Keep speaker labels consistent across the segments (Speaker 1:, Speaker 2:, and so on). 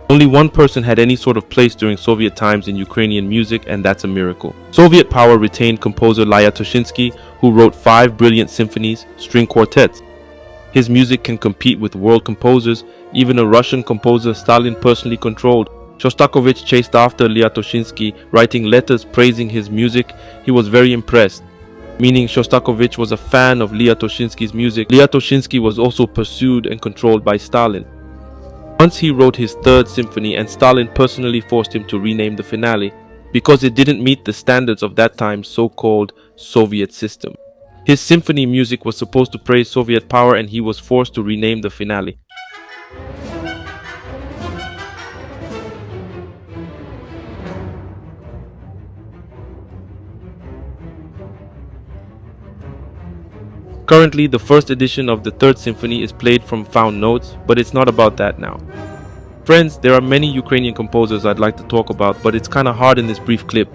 Speaker 1: Only one person had any sort of place during Soviet times in Ukrainian music, and that's a miracle. Soviet power retained composer Lyatoshinskyi, who wrote 5 brilliant symphonies, string quartets. His music can compete with world composers. Even a Russian composer Stalin personally controlled. Shostakovich chased after Lyatoshinskyi, writing letters praising his music. He was very impressed, meaning Shostakovich was a fan of Lyatoshinskyi's music. Lyatoshinskyi was also pursued and controlled by Stalin. Once he wrote his 3rd symphony, and Stalin personally forced him to rename the finale because it didn't meet the standards of that time's so-called Soviet system. His symphony music was supposed to praise Soviet power, and he was forced to rename the finale. Currently, the 1st edition of the 3rd symphony is played from found notes, but it's not about that now. Friends, there are many Ukrainian composers I'd like to talk about, but it's kinda hard in this brief clip.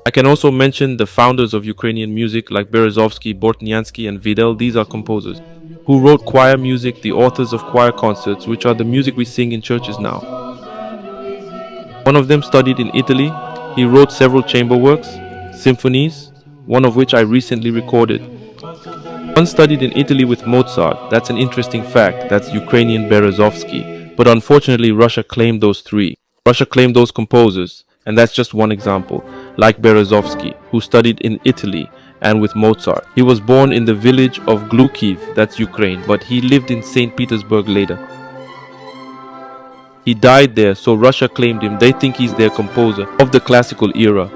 Speaker 1: I can also mention the founders of Ukrainian music like Berezovskyi, Bortnyansky and Videl. These are composers who wrote choir music, the authors of choir concerts, which are the music we sing in churches now. One of them studied in Italy. He wrote several chamber works, symphonies, one of which I recently recorded. One studied in Italy with Mozart. That's an interesting fact. That's Ukrainian Berezovskyi. But unfortunately, Russia claimed those 3. Russia claimed those composers. And that's just one example. Like Berezovskyi, who studied in Italy and with Mozart. He was born in the village of Glukiv, that's Ukraine, but he lived in St. Petersburg later. He died there, so Russia claimed him. They think he's their composer of the classical era.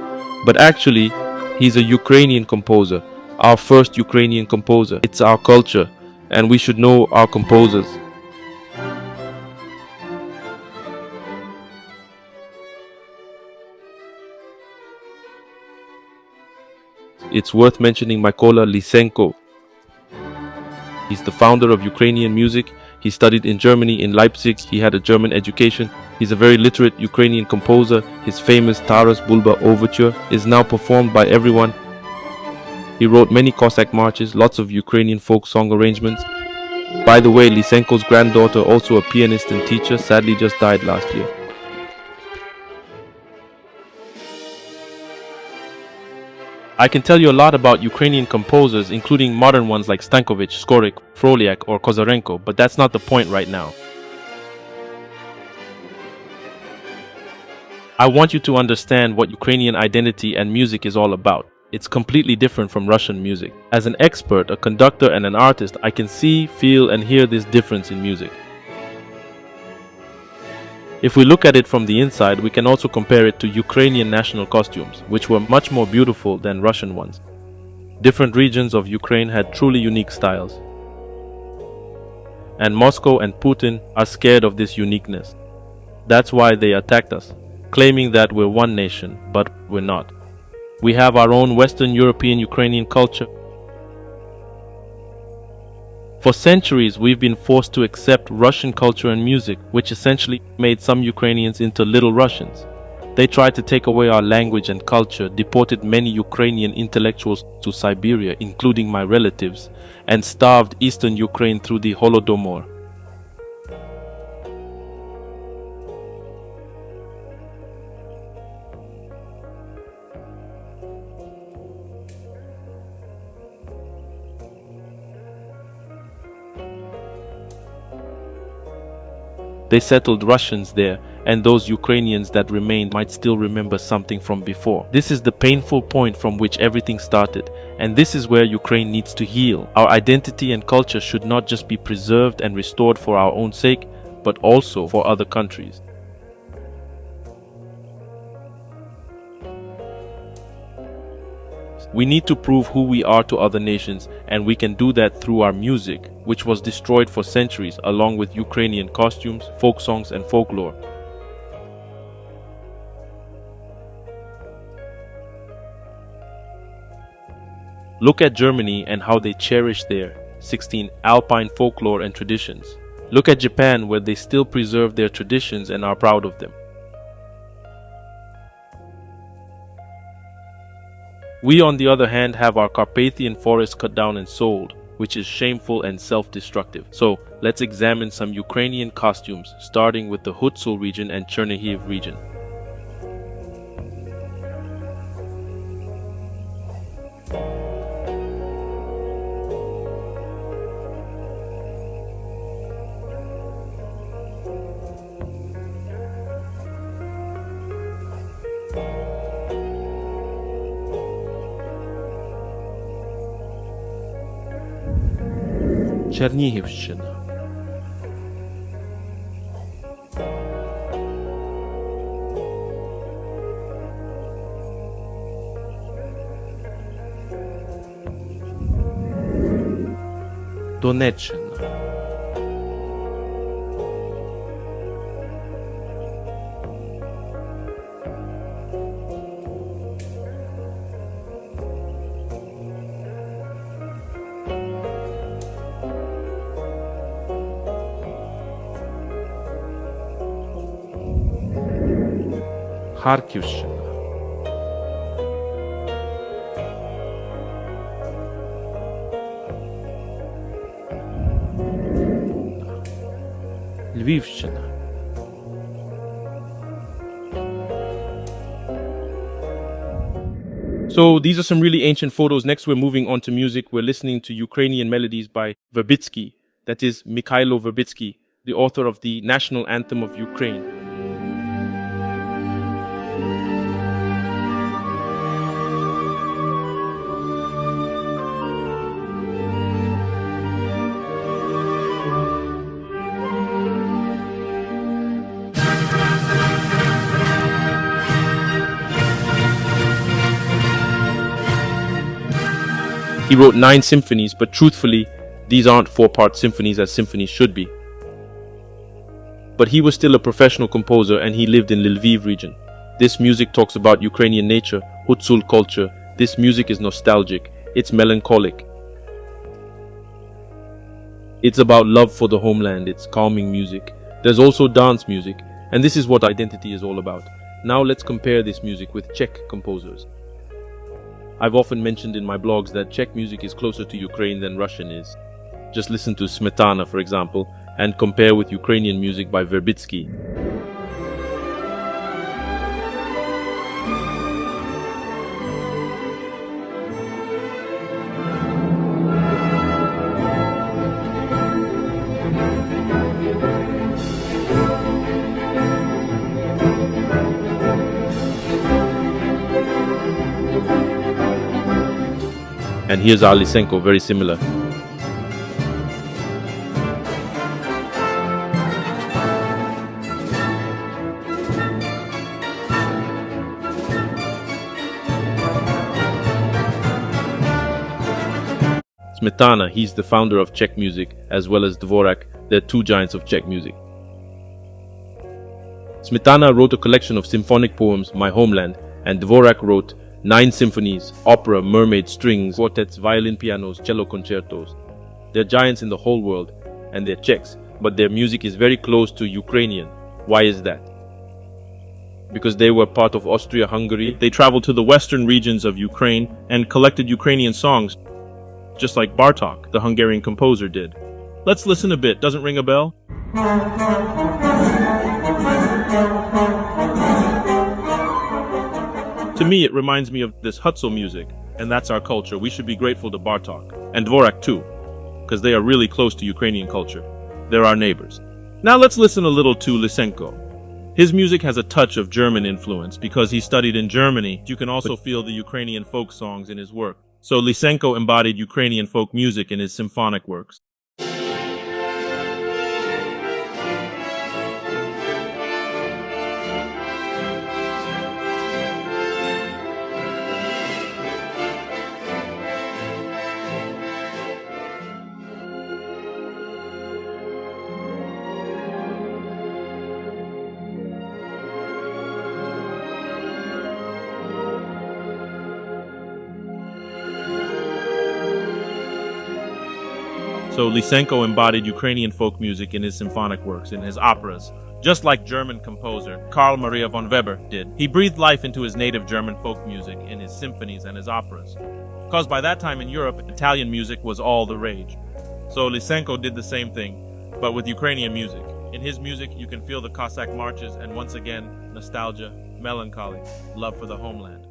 Speaker 1: But actually, he's a Ukrainian composer, our first Ukrainian composer. It's our culture, and we should know our composers. It's worth mentioning Mykola Lysenko. He's the founder of Ukrainian music. He studied in Germany, in Leipzig. He had a German education. He's a very literate Ukrainian composer. His famous Taras Bulba overture is now performed by everyone. He wrote many Cossack marches, lots of Ukrainian folk song arrangements. By the way, Lysenko's granddaughter, also a pianist and teacher, sadly just died last year. I can tell you a lot about Ukrainian composers, including modern ones like Stankovych, Skoryk, Frolyak or Kozarenko, but that's not the point right now. I want you to understand what Ukrainian identity and music is all about. It's completely different from Russian music. As an expert, a conductor and an artist, I can see, feel and hear this difference in music. If we look at it from the inside, we can also compare it to Ukrainian national costumes, which were much more beautiful than Russian ones. Different regions of Ukraine had truly unique styles. And Moscow and Putin are scared of this uniqueness. That's why they attacked us, claiming that we're one nation, but we're not. We have our own Western European Ukrainian culture. For centuries, we've been forced to accept Russian culture and music, which essentially made some Ukrainians into little Russians. They tried to take away our language and culture, deported many Ukrainian intellectuals to Siberia, including my relatives, and starved eastern Ukraine through the Holodomor. They settled Russians there, and those Ukrainians that remained might still remember something from before. This is the painful point from which everything started, and this is where Ukraine needs to heal. Our identity and culture should not just be preserved and restored for our own sake, but also for other countries. We need to prove who we are to other nations, and we can do that through our music, which was destroyed for centuries, along with Ukrainian costumes, folk songs, and folklore. Look at Germany and how they cherish their 16 Alpine folklore and traditions. Look at Japan, where they still preserve their traditions and are proud of them. We, on the other hand, have our Carpathian forests cut down and sold. which is shameful and self-destructive. So let's examine some Ukrainian costumes, starting with the Hutsul region and Chernihiv region. Чернігівщина. Донеччина. Харківщина. Львівщина. So these are some really ancient photos. Next we're moving on to music. We're listening to Ukrainian melodies by Verbytskyi, that is Mykhailo Verbytskyi, the author of the national anthem of Ukraine. He wrote 9 symphonies, but truthfully, these aren't 4-part symphonies as symphonies should be. But he was still a professional composer and he lived in Lviv region. This music talks about Ukrainian nature, Hutsul culture. This music is nostalgic, it's melancholic. It's about love for the homeland, it's calming music. There's also dance music, and this is what identity is all about. Now let's compare this music with Czech composers. I've often mentioned in my blogs that Czech music is closer to Ukraine than Russian is. Just listen to Smetana, for example, and compare with Ukrainian music by Verbytskyi. And here's our Lysenko, very similar. Smetana, he's the founder of Czech music, as well as Dvorak. They're 2 giants of Czech music. Smetana wrote a collection of symphonic poems, My Homeland, and Dvorak wrote 9 symphonies, opera, mermaid, strings, quartets, violin, pianos, cello concertos. They're giants in the whole world, and they're Czechs, but their music is very close to Ukrainian. Why is that? Because they were part of Austria-Hungary.
Speaker 2: They traveled to the western regions of Ukraine and collected Ukrainian songs, just like Bartók, the Hungarian composer, did. Let's listen a bit. Doesn't ring a bell? To me, it reminds me of this Hutsul music, and that's our culture. We should be grateful to Bartók, and Dvorak too, because they are really close to Ukrainian culture. They're our neighbors. Now let's listen a little to Lysenko. His music has a touch of German influence because he studied in Germany. You can also feel the Ukrainian folk songs in his work. So Lysenko embodied Ukrainian folk music in his symphonic works. So Lysenko embodied Ukrainian folk music in his symphonic works, in his operas. just like German composer Karl Maria von Weber did. He breathed life into his native German folk music in his symphonies and his operas. Because by that time in Europe, Italian music was all the rage. So Lysenko did the same thing, but with Ukrainian music. In his music, you can feel the Cossack marches and once again, nostalgia, melancholy, love for the homeland.